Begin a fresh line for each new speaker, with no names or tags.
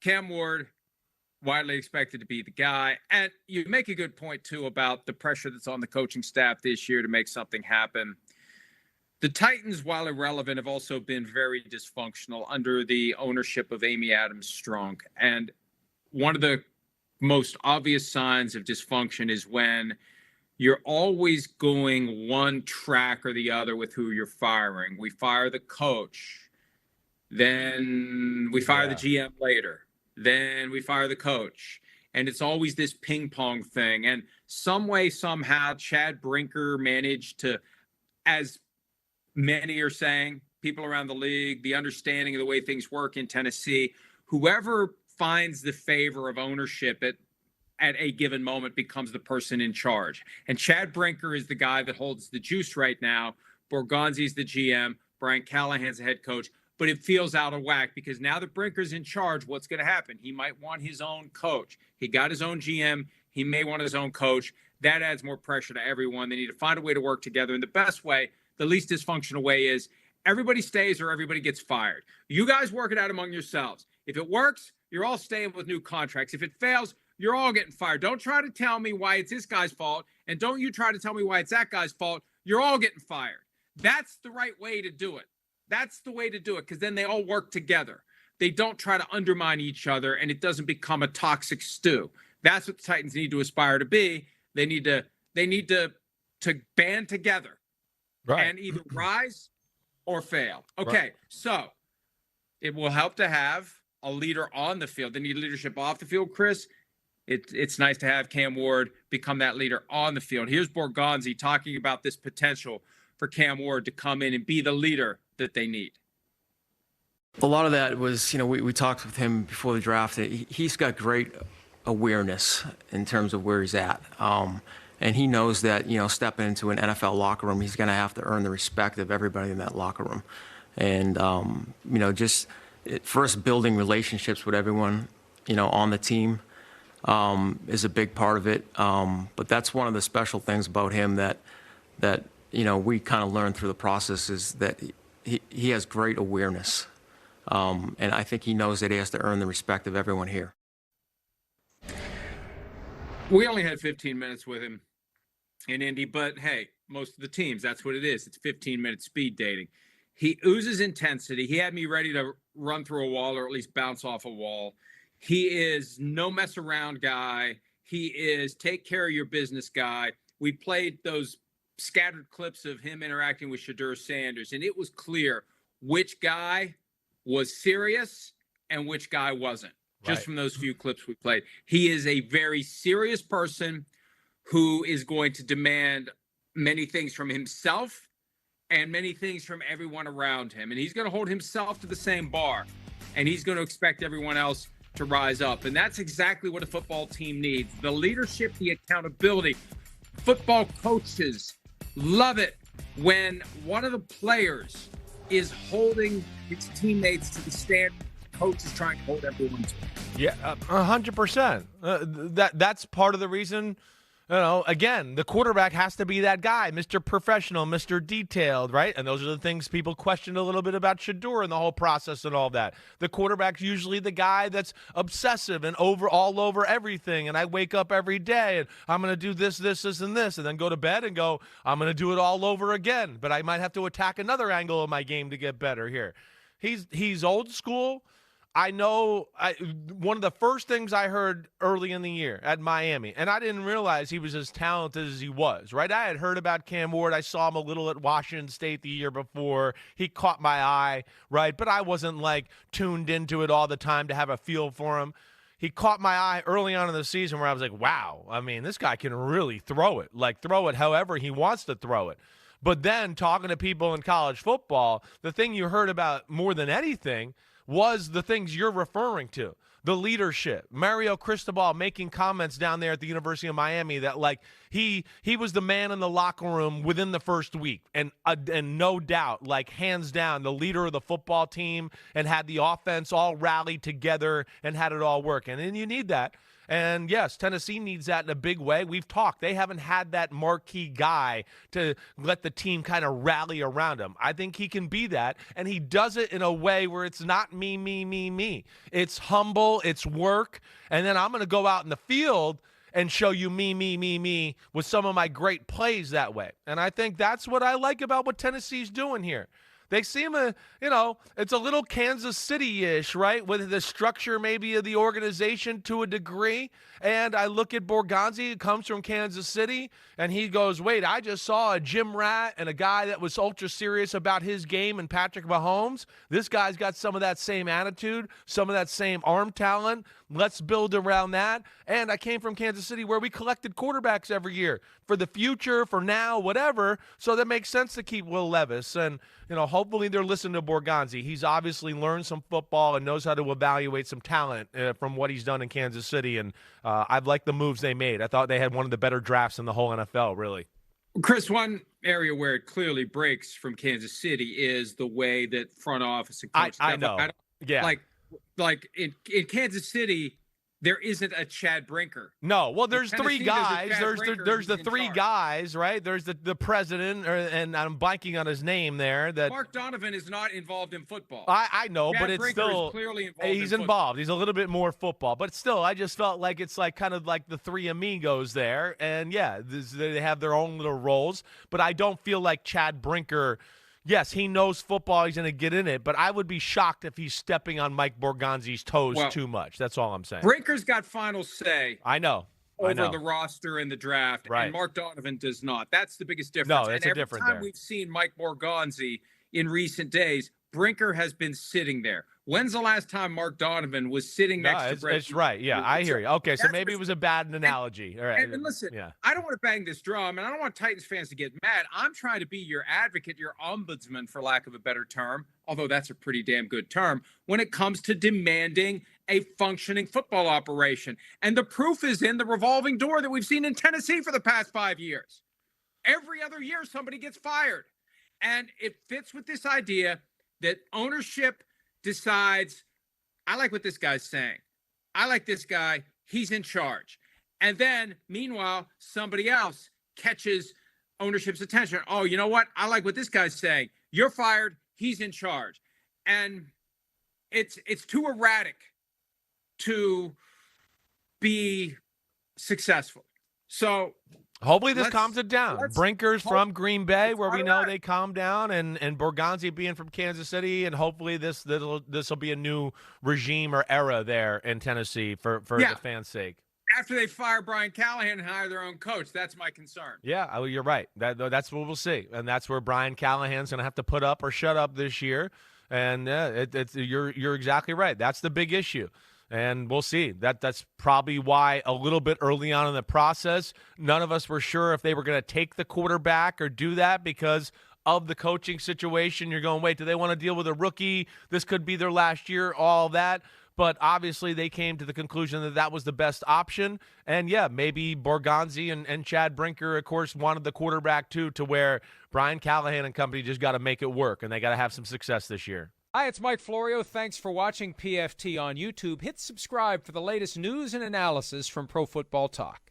Cam Ward, widely expected to be the guy. And you make a good point, too, about the pressure that's on the coaching staff this year to make something happen. The Titans, while irrelevant, have also been very dysfunctional under the ownership of Amy Adams Strunk. And one of the most obvious signs of dysfunction is when you're always going one track or the other with who you're firing. We fire the coach, then we fire the GM later, then we fire the coach. And it's always this ping pong thing. And some way, somehow, Chad Brinker managed to, as many are saying, people around the league, the understanding of the way things work in Tennessee, whoever finds the favor of ownership at a given moment becomes the person in charge. And Chad Brinker is the guy that holds the juice right now. Borgonzi's the GM. Brian Callahan's the head coach. But it feels out of whack because now that Brinker's in charge, what's going to happen? He might want his own coach. He got his own GM. He may want his own coach. That adds more pressure to everyone. They need to find a way to work together. And the best way, the least dysfunctional way, is everybody stays or everybody gets fired. You guys work it out among yourselves. If it works, you're all staying with new contracts. If it fails, you're all getting fired. Don't try to tell me why it's this guy's fault, and don't you try to tell me why it's that guy's fault. You're all getting fired. That's the right way to do it. That's the way to do it, because then they all work together. They don't try to undermine each other, and it doesn't become a toxic stew. That's what the Titans need to aspire to be. They need to band together, right, and either rise or fail. Okay, right. So it will help to have a leader on the field. They need leadership off the field, Chris. It's nice to have Cam Ward become that leader on the field. Here's Borgonzi talking about this potential for Cam Ward to come in and be the leader that they need.
A lot of that was, we talked with him before the draft. He's got great awareness in terms of where he's at. And he knows that, stepping into an NFL locker room, he's going to have to earn the respect of everybody in that locker room. And, just first building relationships with everyone, on the team is a big part of it. But that's one of the special things about him that we kind of learned through the process is that he has great awareness. And I think he knows that he has to earn the respect of everyone here.
We only had 15 minutes with him in Indy, but hey, most of the teams, that's what it is. It's 15-minute speed dating. He oozes intensity. He had me ready to run through a wall or at least bounce off a wall. He is no mess around guy. He is take care of your business guy. We played those scattered clips of him interacting with Shedeur Sanders, and it was clear which guy was serious and which guy wasn't, just from those few clips we played. He is a very serious person who is going to demand many things from himself and many things from everyone around him. And he's going to hold himself to the same bar, and he's going to expect everyone else to rise up. And that's exactly what a football team needs. The leadership, the accountability. Football coaches love it when one of the players is holding his teammates to the standard coach is trying to hold everyone to.
Yeah, 100%. That's part of the reason. Again, the quarterback has to be that guy, Mr. Professional, Mr. Detailed, right? And those are the things people questioned a little bit about Shedeur and the whole process and all that. The quarterback's usually the guy that's obsessive and all over everything. And I wake up every day and I'm going to do this, and then go to bed and go, I'm going to do it all over again. But I might have to attack another angle of my game to get better here. He's old school. I know one of the first things I heard early in the year at Miami, and I didn't realize he was as talented as he was, right? I had heard about Cam Ward. I saw him a little at Washington State the year before. He caught my eye, right? But I wasn't tuned into it all the time to have a feel for him. He caught my eye early on in the season where I was like, wow, this guy can really throw it, throw it however he wants to throw it. But then talking to people in college football, the thing you heard about more than anything was the things you're referring to, the leadership. Mario Cristobal making comments down there at the University of Miami that he was the man in the locker room within the first week, and no doubt, hands down, the leader of the football team, and had the offense all rallied together and had it all working. And you need that. And yes, Tennessee needs that in a big way. We've talked. They haven't had that marquee guy to let the team kind of rally around him. I think he can be that, and he does it in a way where it's not me, me, me, me. It's humble, it's work, and then I'm going to go out in the field and show you me, me, me, me with some of my great plays that way. And I think that's what I like about what Tennessee's doing here. They seem it's a little Kansas City-ish, right, with the structure maybe of the organization to a degree. And I look at Borgonzi, who comes from Kansas City, and he goes, wait, I just saw a gym rat and a guy that was ultra serious about his game and Patrick Mahomes. This guy's got some of that same attitude, some of that same arm talent. Let's build around that. And I came from Kansas City where we collected quarterbacks every year for the future, for now, whatever. So that makes sense to keep Will Levis. And, hopefully they're listening to Borgonzi. He's obviously learned some football and knows how to evaluate some talent from what he's done in Kansas City. And I've liked the moves they made. I thought they had one of the better drafts in the whole NFL, really.
Chris, one area where it clearly breaks from Kansas City is the way that front office and coach.
I know. Yeah.
Like in Kansas City, there isn't a Chad Brinker.
No, well, there's
Tennessee,
three guys. There's the
in
three
charge.
guys, right? There's the president, and I'm blanking on his name there. That
Mark Donovan is not involved in football.
I know,
Chad
but it's
Brinker
still
is clearly involved.
he's involved. He's a little bit more football, but still, I just felt like it's like kind of like the three amigos there, and yeah, they have their own little roles. But I don't feel like Chad Brinker. Yes, he knows football. He's going to get in it, but I would be shocked if he's stepping on Mike Borgonzi's toes too much. That's all I'm saying.
Brinker's got final say.
I know.
Over the roster and the draft,
right.
And Mark Donovan does not. That's the biggest difference.
No, it's
and
a difference
every time
there.
we've seen Mike Borgonzi in recent days, Brinker has been sitting there. When's the last time Mark Donovan was sitting next to Brett?
It's right. Yeah, I hear you. Okay, so maybe it was a bad analogy.
And,
all right.
and listen,
yeah.
I don't want to bang this drum, and I don't want Titans fans to get mad. I'm trying to be your advocate, your ombudsman, for lack of a better term, although that's a pretty damn good term, when it comes to demanding a functioning football operation. And the proof is in the revolving door that we've seen in Tennessee for the past 5 years. Every other year, somebody gets fired. And it fits with this idea that ownership decides, I like what this guy's saying. I like this guy. He's in charge. And then, meanwhile, somebody else catches ownership's attention. Oh, you know what? I like what this guy's saying. You're fired. He's in charge. And it's too erratic to be successful. So
hopefully this calms it down. Brinker's from Green Bay, where we know
right.
they calm down, and Borgonzi being from Kansas City, and hopefully this will be a new regime or era there in Tennessee for the fans' sake.
After they fire Brian Callahan and hire their own coach, that's my concern.
Yeah, you're right. That's what we'll see, and that's where Brian Callahan's going to have to put up or shut up this year. And you're exactly right. That's the big issue. And we'll see. That's probably why a little bit early on in the process, none of us were sure if they were going to take the quarterback or do that because of the coaching situation. You're going, wait, do they want to deal with a rookie? This could be their last year, all that. But obviously they came to the conclusion that that was the best option. And, yeah, maybe Borgonzi and Chad Brinker, of course, wanted the quarterback, too, to where Brian Callahan and company just got to make it work, and they got to have some success this year.
Hi, it's Mike Florio. Thanks for watching PFT on YouTube. Hit subscribe for the latest news and analysis from Pro Football Talk.